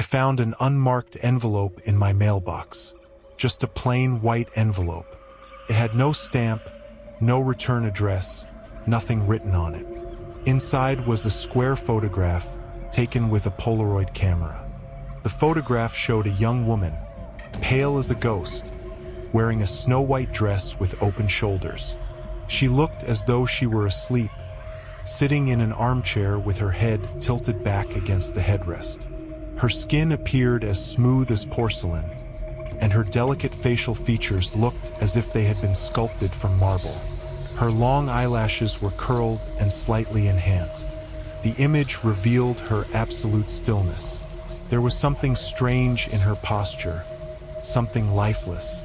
found an unmarked envelope in my mailbox. Just a plain white envelope. It had no stamp, no return address, nothing written on it. Inside was a square photograph taken with a Polaroid camera. The photograph showed a young woman, pale as a ghost, wearing a snow-white dress with open shoulders. She looked as though she were asleep, sitting in an armchair with her head tilted back against the headrest. Her skin appeared as smooth as porcelain, and her delicate facial features looked as if they had been sculpted from marble. Her long eyelashes were curled and slightly enhanced. The image revealed her absolute stillness. There was something strange in her posture, something lifeless.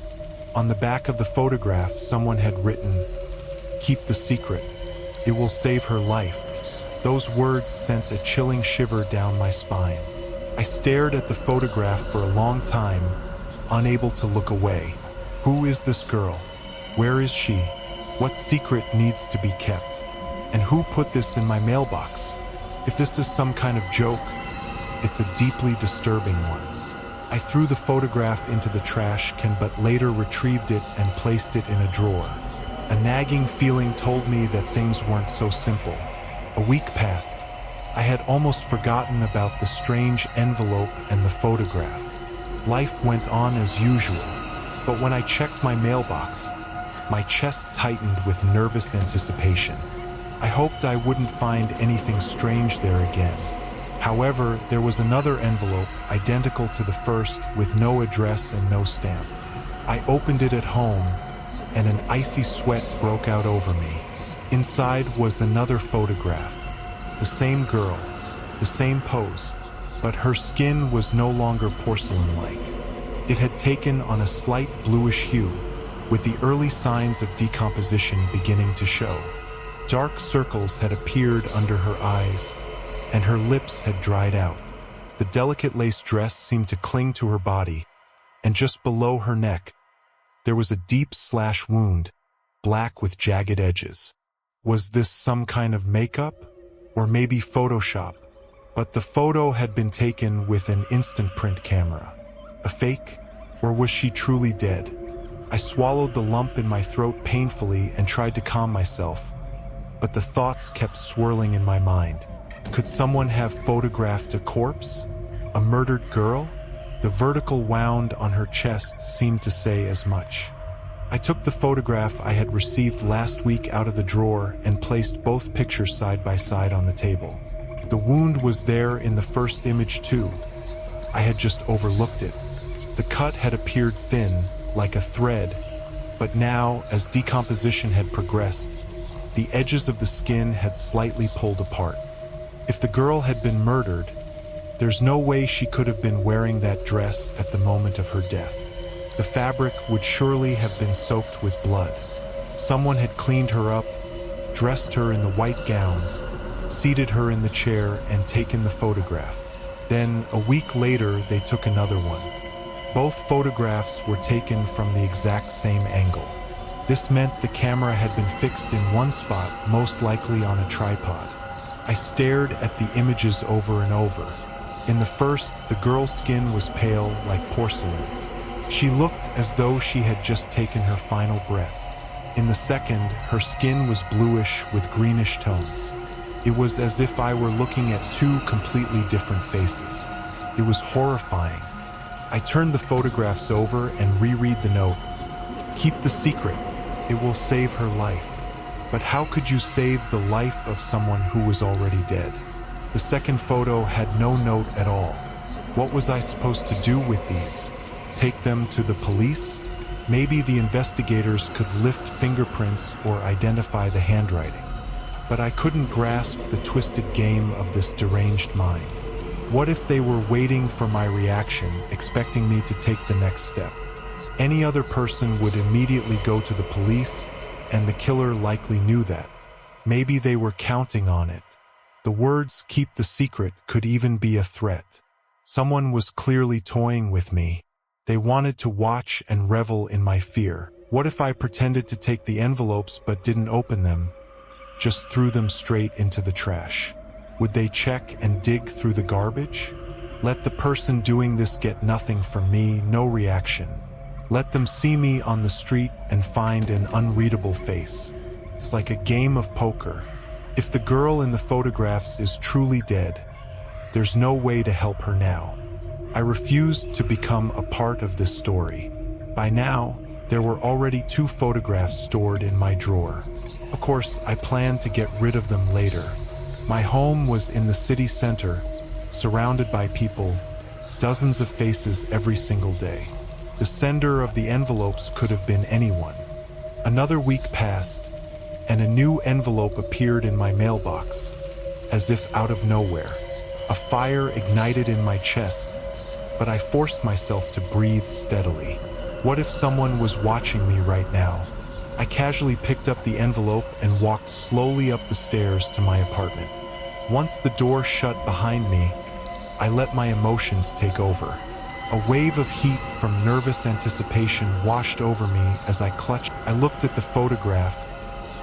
On the back of the photograph, someone had written, "Keep the secret. It will save her life." Those words sent a chilling shiver down my spine. I stared at the photograph for a long time, unable to look away. Who is this girl? Where is she? What secret needs to be kept? And who put this in my mailbox? If this is some kind of joke, it's a deeply disturbing one. I threw the photograph into the trash can, but later retrieved it and placed it in a drawer. A nagging feeling told me that things weren't so simple. A week passed. I had almost forgotten about the strange envelope and the photograph. Life went on as usual, but when I checked my mailbox, my chest tightened with nervous anticipation. I hoped I wouldn't find anything strange there again. However, there was another envelope, identical to the first, with no address and no stamp. I opened it at home, and an icy sweat broke out over me. Inside was another photograph. The same girl, the same pose, but her skin was no longer porcelain-like. It had taken on a slight bluish hue, with the early signs of decomposition beginning to show. Dark circles had appeared under her eyes, and her lips had dried out. The delicate lace dress seemed to cling to her body, and just below her neck, there was a deep slash wound, black with jagged edges. Was this some kind of makeup? Or maybe Photoshop? But the photo had been taken with an instant print camera. A fake? Or was she truly dead? I swallowed the lump in my throat painfully and tried to calm myself, but the thoughts kept swirling in my mind. Could someone have photographed a corpse? A murdered girl? The vertical wound on her chest seemed to say as much. I took the photograph I had received last week out of the drawer and placed both pictures side by side on the table. The wound was there in the first image too. I had just overlooked it. The cut had appeared thin, like a thread, but now, as decomposition had progressed, the edges of the skin had slightly pulled apart. If the girl had been murdered, there's no way she could have been wearing that dress at the moment of her death. The fabric would surely have been soaked with blood. Someone had cleaned her up, dressed her in the white gown, seated her in the chair, and taken the photograph. Then, a week later, they took another one. Both photographs were taken from the exact same angle. This meant the camera had been fixed in one spot, most likely on a tripod. I stared at the images over and over. In the first, the girl's skin was pale like porcelain. She looked as though she had just taken her final breath. In the second, her skin was bluish with greenish tones. It was as if I were looking at two completely different faces. It was horrifying. I turned the photographs over and reread the note. Keep the secret. It will save her life. But how could you save the life of someone who was already dead? The second photo had no note at all. What was I supposed to do with these? Take them to the police? Maybe the investigators could lift fingerprints or identify the handwriting. But I couldn't grasp the twisted game of this deranged mind. What if they were waiting for my reaction, expecting me to take the next step? Any other person would immediately go to the police, and the killer likely knew that. Maybe they were counting on it. The words "keep the secret" could even be a threat. Someone was clearly toying with me. They wanted to watch and revel in my fear. What if I pretended to take the envelopes but didn't open them, just threw them straight into the trash? Would they check and dig through the garbage? Let the person doing this get nothing from me, no reaction. Let them see me on the street and find an unreadable face. It's like a game of poker. If the girl in the photographs is truly dead, there's no way to help her now. I refused to become a part of this story. By now, there were already 2 photographs stored in my drawer. Of course, I planned to get rid of them later. My home was in the city center, surrounded by people, dozens of faces every single day. The sender of the envelopes could have been anyone. Another week passed, and a new envelope appeared in my mailbox, as if out of nowhere. A fire ignited in my chest, but I forced myself to breathe steadily. What if someone was watching me right now? I casually picked up the envelope and walked slowly up the stairs to my apartment. Once the door shut behind me, I let my emotions take over. A wave of heat from nervous anticipation washed over me as I clutched. I looked at the photograph,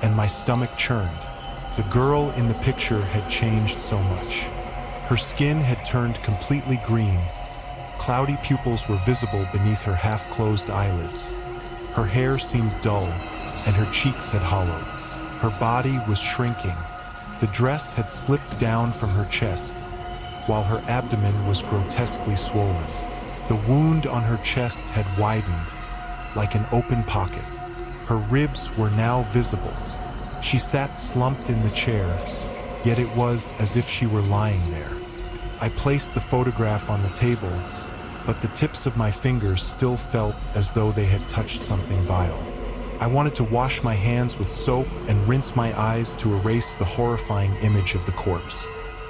and my stomach churned. The girl in the picture had changed so much. Her skin had turned completely green. Cloudy pupils were visible beneath her half-closed eyelids. Her hair seemed dull, and her cheeks had hollowed. Her body was shrinking. The dress had slipped down from her chest, while her abdomen was grotesquely swollen. The wound on her chest had widened, like an open pocket. Her ribs were now visible. She sat slumped in the chair, yet it was as if she were lying there. I placed the photograph on the table, but the tips of my fingers still felt as though they had touched something vile. I wanted to wash my hands with soap and rinse my eyes to erase the horrifying image of the corpse.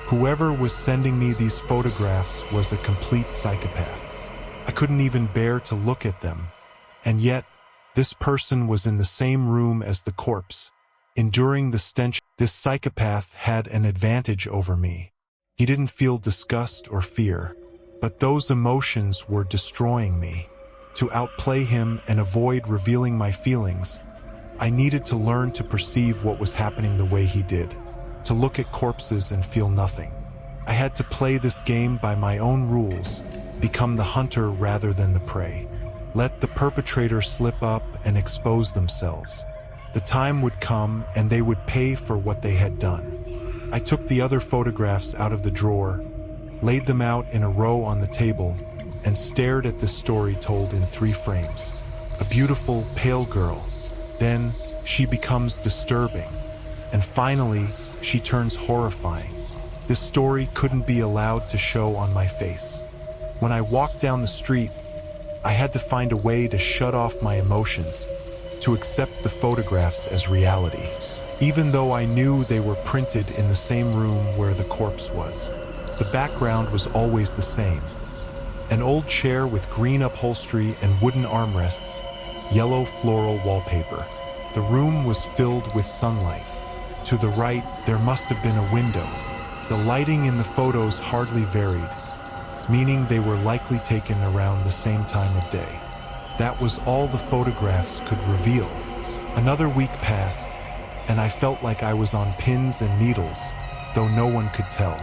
Whoever was sending me these photographs was a complete psychopath. I couldn't even bear to look at them, and yet, this person was in the same room as the corpse, enduring the stench. This psychopath had an advantage over me. He didn't feel disgust or fear, but those emotions were destroying me. To outplay him and avoid revealing my feelings, I needed to learn to perceive what was happening the way he did, to look at corpses and feel nothing. I had to play this game by my own rules, become the hunter rather than the prey. Let the perpetrator slip up and expose themselves. The time would come and they would pay for what they had done. I took the other photographs out of the drawer, laid them out in a row on the table, and stared at this story told in 3 frames. A beautiful, pale girl. Then she becomes disturbing. And finally, she turns horrifying. This story couldn't be allowed to show on my face. When I walked down the street, I had to find a way to shut off my emotions, to accept the photographs as reality, even though I knew they were printed in the same room where the corpse was. The background was always the same. An old chair with green upholstery and wooden armrests, yellow floral wallpaper. The room was filled with sunlight. To the right, there must have been a window. The lighting in the photos hardly varied, meaning they were likely taken around the same time of day. That was all the photographs could reveal. Another week passed, and I felt like I was on pins and needles, though no one could tell.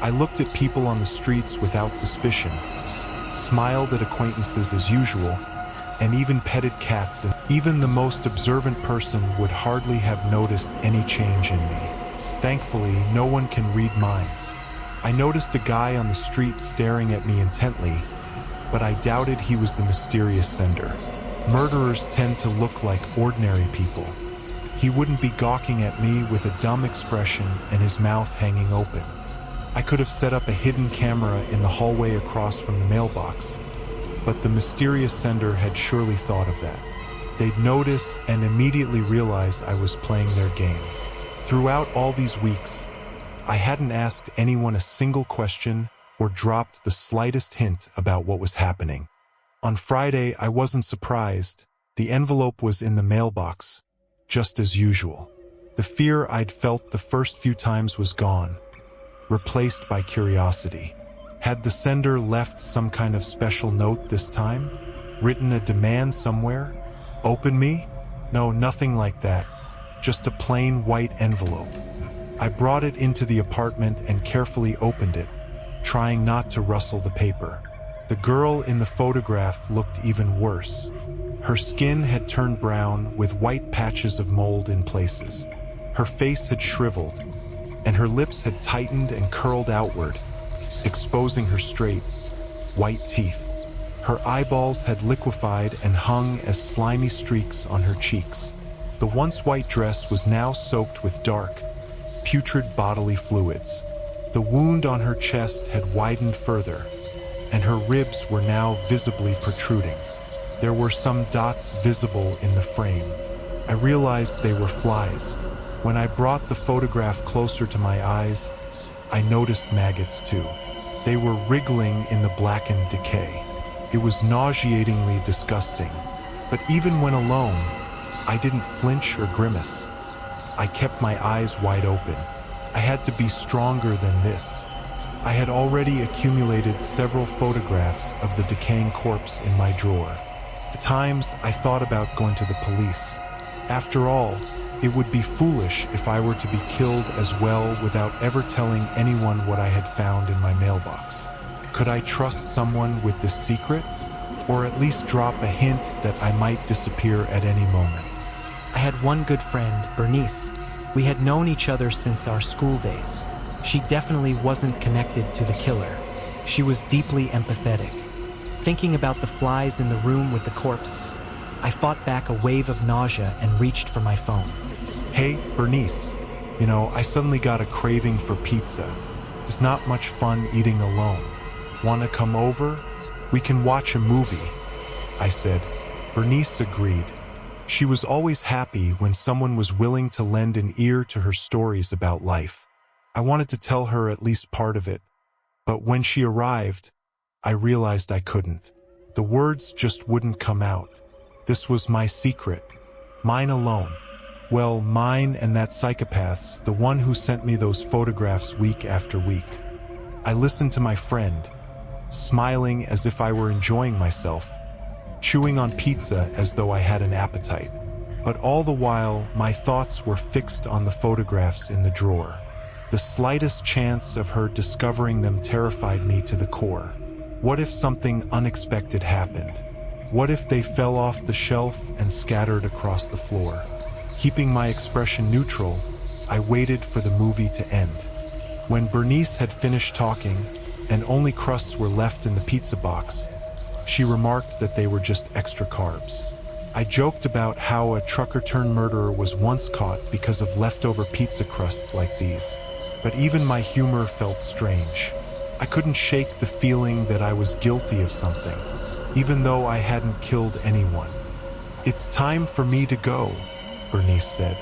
I looked at people on the streets without suspicion, smiled at acquaintances as usual, and even petted cats, and even the most observant person would hardly have noticed any change in me. Thankfully, no one can read minds. I noticed a guy on the street staring at me intently, but I doubted he was the mysterious sender. Murderers tend to look like ordinary people. He wouldn't be gawking at me with a dumb expression and his mouth hanging open. I could have set up a hidden camera in the hallway across from the mailbox, but the mysterious sender had surely thought of that. They'd notice and immediately realize I was playing their game. Throughout all these weeks, I hadn't asked anyone a single question or dropped the slightest hint about what was happening. On Friday, I wasn't surprised. The envelope was in the mailbox, just as usual. The fear I'd felt the first few times was gone, replaced by curiosity. Had the sender left some kind of special note this time? Written a demand somewhere? Open me? No, nothing like that. Just a plain white envelope. I brought it into the apartment and carefully opened it, trying not to rustle the paper. The girl in the photograph looked even worse. Her skin had turned brown with white patches of mold in places. Her face had shriveled, and her lips had tightened and curled outward, exposing her straight, white teeth. Her eyeballs had liquefied and hung as slimy streaks on her cheeks. The once white dress was now soaked with dark, putrid bodily fluids. The wound on her chest had widened further, and her ribs were now visibly protruding. There were some dots visible in the frame. I realized they were flies. When I brought the photograph closer to my eyes, I noticed maggots too. They were wriggling in the blackened decay. It was nauseatingly disgusting, but even when alone, I didn't flinch or grimace. I kept my eyes wide open. I had to be stronger than this. I had already accumulated several photographs of the decaying corpse in my drawer. At times, I thought about going to the police. After all, it would be foolish if I were to be killed as well without ever telling anyone what I had found in my mailbox. Could I trust someone with this secret? Or at least drop a hint that I might disappear at any moment? I had one good friend, Bernice. We had known each other since our school days. She definitely wasn't connected to the killer. She was deeply empathetic. Thinking about the flies in the room with the corpse, I fought back a wave of nausea and reached for my phone. Hey, Bernice. I suddenly got a craving for pizza. It's not much fun eating alone. Wanna come over? We can watch a movie, I said. Bernice agreed. She was always happy when someone was willing to lend an ear to her stories about life. I wanted to tell her at least part of it, but when she arrived, I realized I couldn't. The words just wouldn't come out. This was my secret. Mine alone. Well, mine and that psychopath's, the one who sent me those photographs week after week. I listened to my friend, smiling as if I were enjoying myself, chewing on pizza as though I had an appetite. But all the while, my thoughts were fixed on the photographs in the drawer. The slightest chance of her discovering them terrified me to the core. What if something unexpected happened? What if they fell off the shelf and scattered across the floor? Keeping my expression neutral, I waited for the movie to end. When Bernice had finished talking, and only crusts were left in the pizza box, she remarked that they were just extra carbs. I joked about how a trucker-turned-murderer was once caught because of leftover pizza crusts like these. But even my humor felt strange. I couldn't shake the feeling that I was guilty of something, even though I hadn't killed anyone. "It's time for me to go," Bernice said.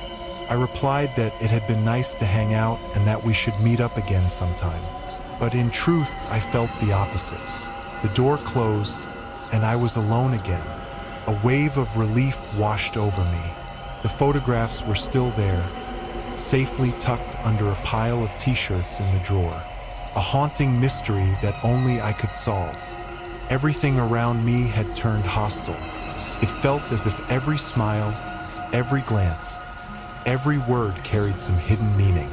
I replied that it had been nice to hang out and that we should meet up again sometime. But in truth, I felt the opposite. The door closed, and I was alone again. A wave of relief washed over me. The photographs were still there, safely tucked under a pile of t-shirts in the drawer. A haunting mystery that only I could solve. Everything around me had turned hostile. It felt as if every smile, every glance, every word carried some hidden meaning.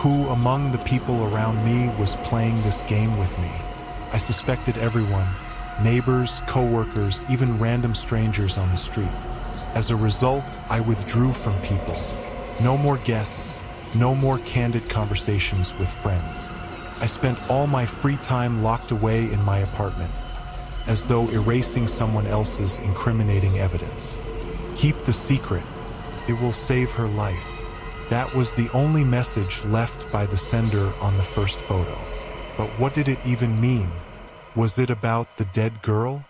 Who among the people around me was playing this game with me? I suspected everyone, neighbors, co-workers, even random strangers on the street. As a result, I withdrew from people. No more guests, no more candid conversations with friends. I spent all my free time locked away in my apartment, as though erasing someone else's incriminating evidence. Keep the secret. It will save her life. That was the only message left by the sender on the first photo. But what did it even mean? Was it about the dead girl?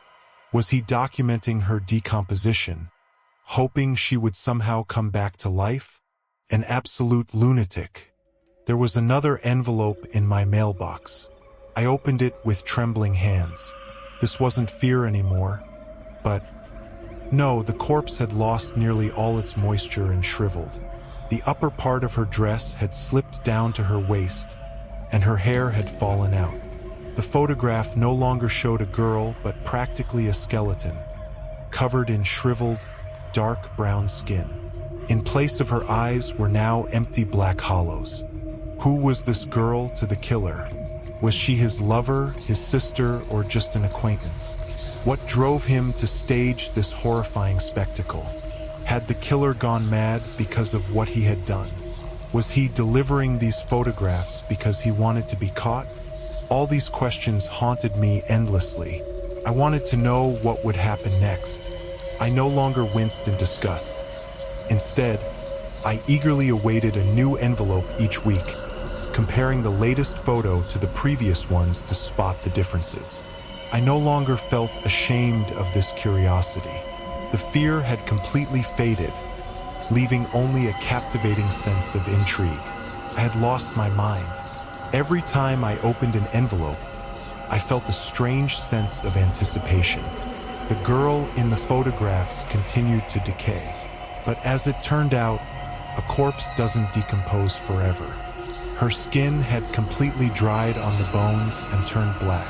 Was he documenting her decomposition, hoping she would somehow come back to life? An absolute lunatic. There was another envelope in my mailbox. I opened it with trembling hands. This wasn't fear anymore, but no, the corpse had lost nearly all its moisture and shriveled. The upper part of her dress had slipped down to her waist, and her hair had fallen out. The photograph no longer showed a girl, but practically a skeleton, covered in shriveled, dark brown skin. In place of her eyes were now empty black hollows. Who was this girl to the killer? Was she his lover, his sister, or just an acquaintance? What drove him to stage this horrifying spectacle? Had the killer gone mad because of what he had done? Was he delivering these photographs because he wanted to be caught? All these questions haunted me endlessly. I wanted to know what would happen next. I no longer winced in disgust. Instead, I eagerly awaited a new envelope each week, comparing the latest photo to the previous ones to spot the differences. I no longer felt ashamed of this curiosity. The fear had completely faded, leaving only a captivating sense of intrigue. I had lost my mind. Every time I opened an envelope, I felt a strange sense of anticipation. The girl in the photographs continued to decay, but as it turned out, a corpse doesn't decompose forever. Her skin had completely dried on the bones and turned black.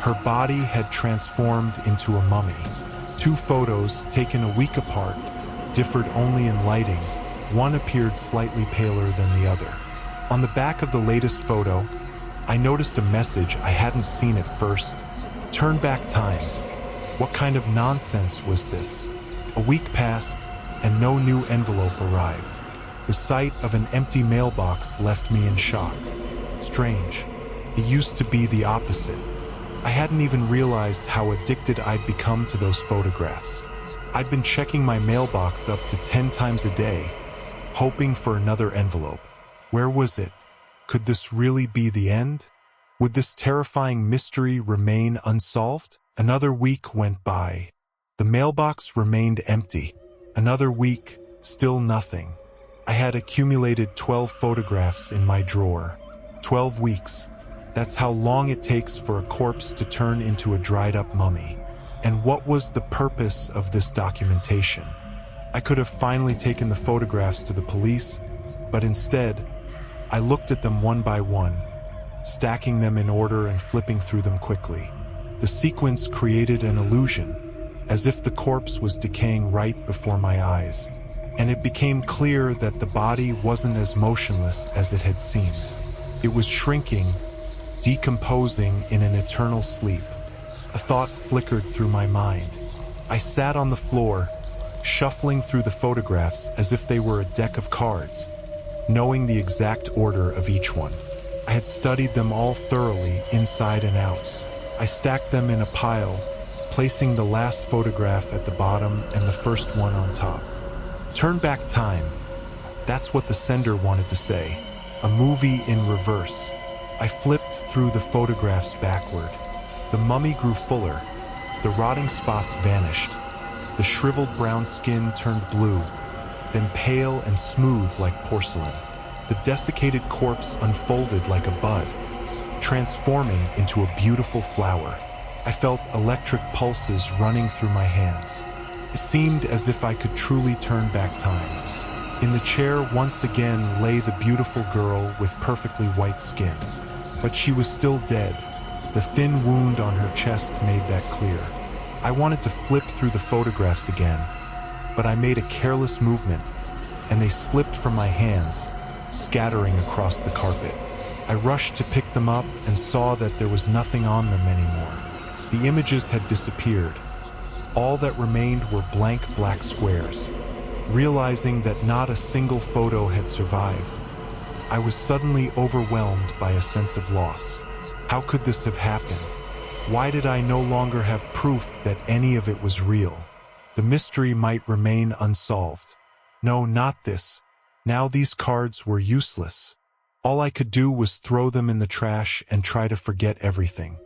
Her body had transformed into a mummy. Two photos, taken a week apart, differed only in lighting. One appeared slightly paler than the other. On the back of the latest photo, I noticed a message I hadn't seen at first. Turn back time. What kind of nonsense was this? A week passed, and no new envelope arrived. The sight of an empty mailbox left me in shock. Strange. It used to be the opposite. I hadn't even realized how addicted I'd become to those photographs. I'd been checking my mailbox up to 10 times a day, hoping for another envelope. Where was it? Could this really be the end? Would this terrifying mystery remain unsolved? Another week went by. The mailbox remained empty. Another week, still nothing. I had accumulated 12 photographs in my drawer. 12 weeks. That's how long it takes for a corpse to turn into a dried-up mummy. And what was the purpose of this documentation? I could have finally taken the photographs to the police, but instead, I looked at them one by one, stacking them in order and flipping through them quickly. The sequence created an illusion, as if the corpse was decaying right before my eyes, and it became clear that the body wasn't as motionless as it had seemed. It was shrinking, decomposing in an eternal sleep. A thought flickered through my mind. I sat on the floor, shuffling through the photographs as if they were a deck of cards, knowing the exact order of each one. I had studied them all thoroughly, inside and out. I stacked them in a pile, placing the last photograph at the bottom and the first one on top. Turn back time. That's what the sender wanted to say. A movie in reverse. I flipped through the photographs backward. The mummy grew fuller. The rotting spots vanished. The shriveled brown skin turned blue, then pale and smooth like porcelain. The desiccated corpse unfolded like a bud, transforming into a beautiful flower. I felt electric pulses running through my hands. It seemed as if I could truly turn back time. In the chair once again lay the beautiful girl with perfectly white skin. But she was still dead. The thin wound on her chest made that clear. I wanted to flip through the photographs again, but I made a careless movement, and they slipped from my hands, scattering across the carpet. I rushed to pick them up and saw that there was nothing on them anymore. The images had disappeared. All that remained were blank black squares. Realizing that not a single photo had survived, I was suddenly overwhelmed by a sense of loss. How could this have happened? Why did I no longer have proof that any of it was real? The mystery might remain unsolved. No, not this. Now these cards were useless. All I could do was throw them in the trash and try to forget everything.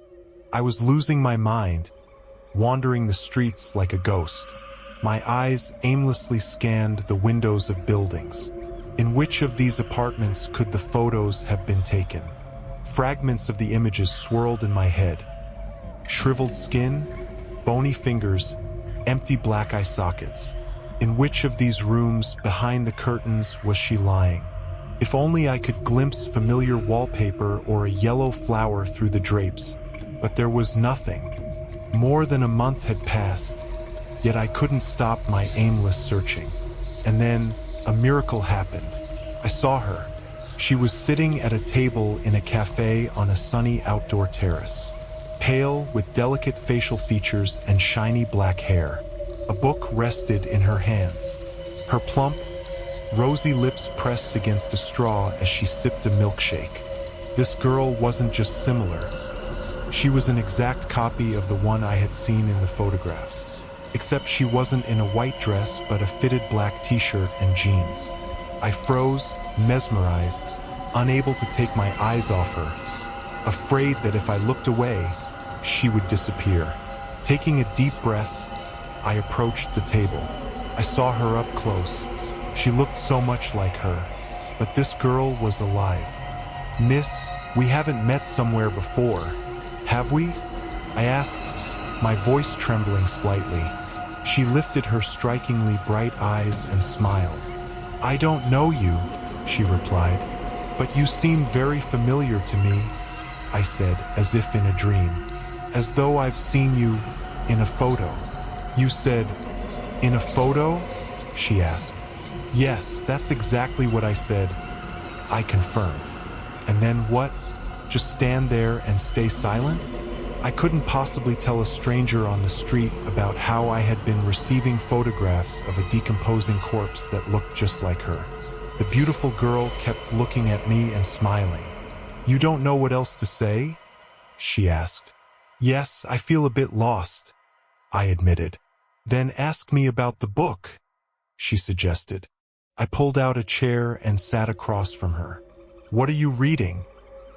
I was losing my mind, wandering the streets like a ghost. My eyes aimlessly scanned the windows of buildings. In which of these apartments could the photos have been taken? Fragments of the images swirled in my head. Shriveled skin, bony fingers, empty black eye sockets. In which of these rooms, behind the curtains, was she lying? If only I could glimpse familiar wallpaper or a yellow flower through the drapes. But there was nothing. More than a month had passed, yet I couldn't stop my aimless searching. And then, a miracle happened. I saw her. She was sitting at a table in a cafe on a sunny outdoor terrace. Pale, with delicate facial features and shiny black hair. A book rested in her hands. Her plump, rosy lips pressed against a straw as she sipped a milkshake. This girl wasn't just similar. She was an exact copy of the one I had seen in the photographs. Except she wasn't in a white dress but a fitted black t-shirt and jeans. I froze, mesmerized, unable to take my eyes off her, afraid that if I looked away, she would disappear. Taking a deep breath, I approached the table. I saw her up close. She looked so much like her, but this girl was alive. "Miss, we haven't met somewhere before, have we?" I asked, my voice trembling slightly. She lifted her strikingly bright eyes and smiled. "I don't know you," she replied, "but you seem very familiar to me," I said, as if in a dream. "As though I've seen you in a photo." "You said, in a photo?" she asked. "Yes, that's exactly what I said," I confirmed. "And then what? Just stand there and stay silent?" I couldn't possibly tell a stranger on the street about how I had been receiving photographs of a decomposing corpse that looked just like her. The beautiful girl kept looking at me and smiling. "You don't know what else to say?" she asked. "Yes, I feel a bit lost," I admitted. "Then ask me about the book," she suggested. I pulled out a chair and sat across from her. "What are you reading?"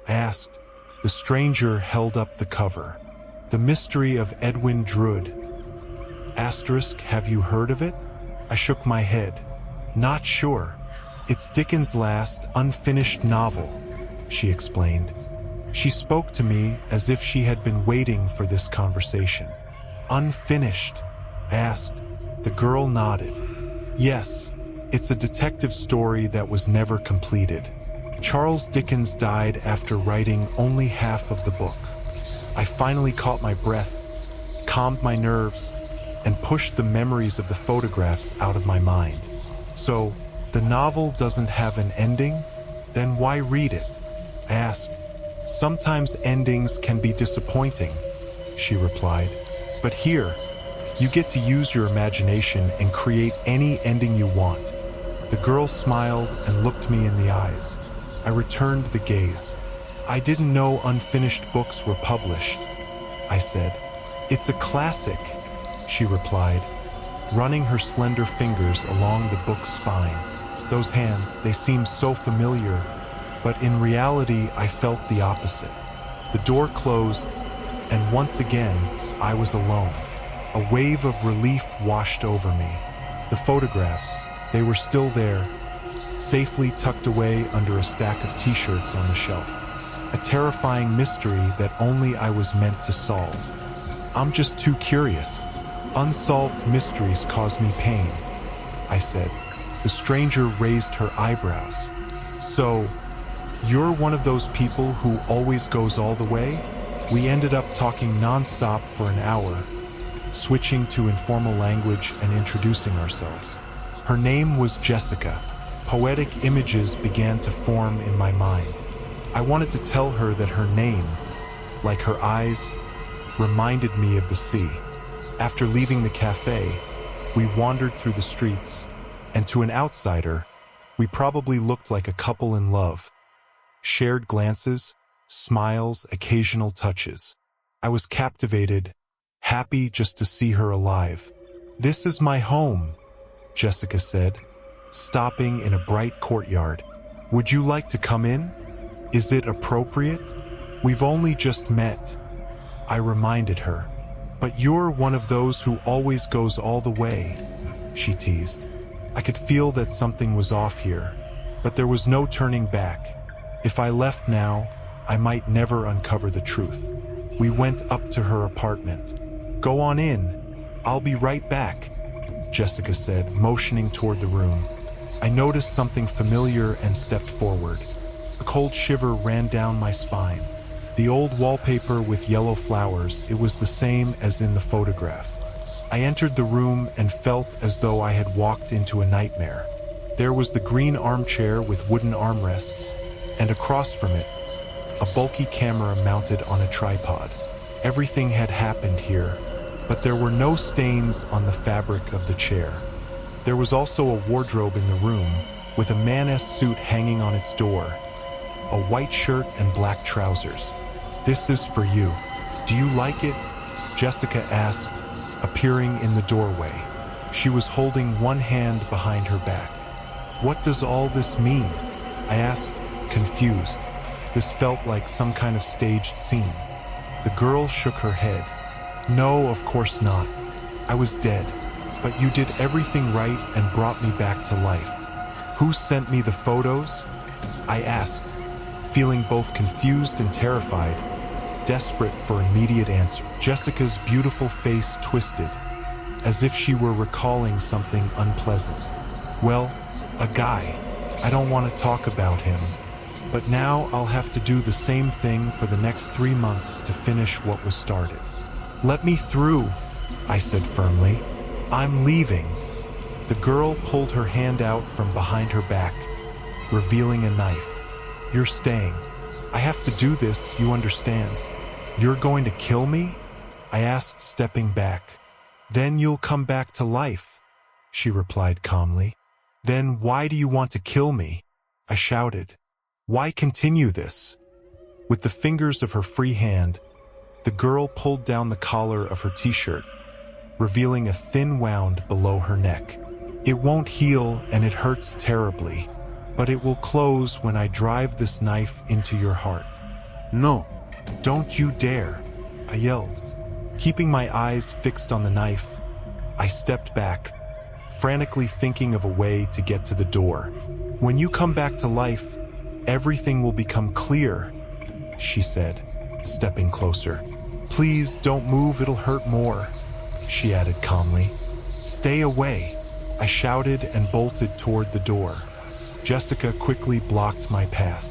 I asked. The stranger held up the cover. "The Mystery of Edwin Drood. *, have you heard of it?" I shook my head. "Not sure. It's Dickens' last, unfinished novel," she explained. She spoke to me as if she had been waiting for this conversation. "Unfinished?" I asked. The girl nodded. "Yes, it's a detective story that was never completed. Charles Dickens died after writing only half of the book." I finally caught my breath, calmed my nerves, and pushed the memories of the photographs out of my mind. "So, the novel doesn't have an ending? Then why read it?" I asked. "Sometimes endings can be disappointing," she replied. "But here, you get to use your imagination and create any ending you want." The girl smiled and looked me in the eyes. I returned the gaze. "I didn't know unfinished books were published," I said. "It's a classic," she replied, running her slender fingers along the book's spine. Those hands, they seemed so familiar, but in reality I felt the opposite. The door closed, and once again, I was alone. A wave of relief washed over me. The photographs, they were still there, safely tucked away under a stack of t-shirts on the shelf. A terrifying mystery that only I was meant to solve. "I'm just too curious. Unsolved mysteries cause me pain," I said. The stranger raised her eyebrows. "So, you're one of those people who always goes all the way?" We ended up talking non-stop for an hour, switching to informal language and introducing ourselves. Her name was Jessica. Poetic images began to form in my mind. I wanted to tell her that her name, like her eyes, reminded me of the sea. After leaving the cafe, we wandered through the streets, and to an outsider, we probably looked like a couple in love. Shared glances, smiles, occasional touches. I was captivated, happy just to see her alive. "This is my home," Jessica said, stopping in a bright courtyard. "Would you like to come in? Is it appropriate? We've only just met," I reminded her. "But you're one of those who always goes all the way," she teased. I could feel that something was off here, but there was no turning back. If I left now, I might never uncover the truth. We went up to her apartment. "Go on in. I'll be right back," Jessica said, motioning toward the room. I noticed something familiar and stepped forward. A cold shiver ran down my spine. The old wallpaper with yellow flowers, it was the same as in the photograph. I entered the room and felt as though I had walked into a nightmare. There was the green armchair with wooden armrests, and across from it, a bulky camera mounted on a tripod. Everything had happened here, but there were no stains on the fabric of the chair. There was also a wardrobe in the room, with a man's suit hanging on its door, a white shirt and black trousers. "This is for you. Do you like it?" Jessica asked, appearing in the doorway. She was holding one hand behind her back. "What does all this mean?" I asked, confused. This felt like some kind of staged scene. The girl shook her head. "No, of course not. I was dead, but you did everything right and brought me back to life." "Who sent me the photos?" I asked, feeling both confused and terrified, desperate for immediate answer. Jessica's beautiful face twisted, as if she were recalling something unpleasant. "Well, a guy. I don't want to talk about him, but now I'll have to do the same thing for the next 3 months to finish what was started." "Let me through," I said firmly. "I'm leaving." The girl pulled her hand out from behind her back, revealing a knife. "You're staying. I have to do this, you understand." "You're going to kill me?" I asked, stepping back. "Then you'll come back to life," she replied calmly. "Then why do you want to kill me?" I shouted. "Why continue this?" With the fingers of her free hand, the girl pulled down the collar of her t-shirt, revealing a thin wound below her neck. "It won't heal and it hurts terribly, but it will close when I drive this knife into your heart." "No, don't you dare," I yelled. Keeping my eyes fixed on the knife, I stepped back, frantically thinking of a way to get to the door. "When you come back to life, everything will become clear," she said, stepping closer. "Please don't move, it'll hurt more," she added calmly. "Stay away," I shouted and bolted toward the door. Jessica quickly blocked my path.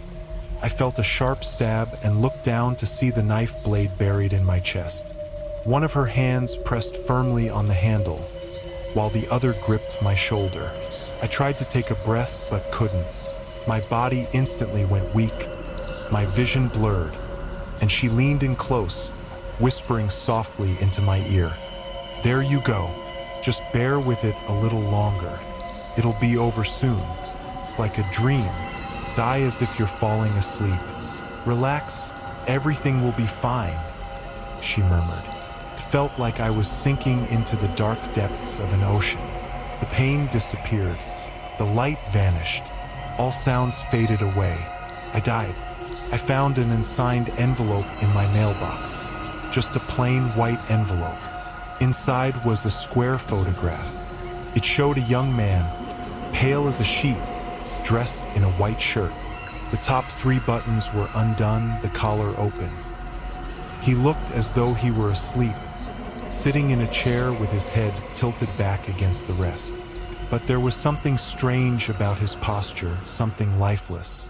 I felt a sharp stab and looked down to see the knife blade buried in my chest. One of her hands pressed firmly on the handle, while the other gripped my shoulder. I tried to take a breath but couldn't. My body instantly went weak, my vision blurred, and she leaned in close, whispering softly into my ear. "There you go. Just bear with it a little longer. It'll be over soon. It's like a dream. Die as if you're falling asleep. Relax, everything will be fine," she murmured. It felt like I was sinking into the dark depths of an ocean. The pain disappeared. The light vanished. All sounds faded away. I died. I found an unsigned envelope in my mailbox. Just a plain white envelope. Inside was a square photograph. It showed a young man, pale as a sheet, dressed in a white shirt. The top 3 buttons were undone, the collar open. He looked as though he were asleep, sitting in a chair with his head tilted back against the rest. But there was something strange about his posture, something lifeless.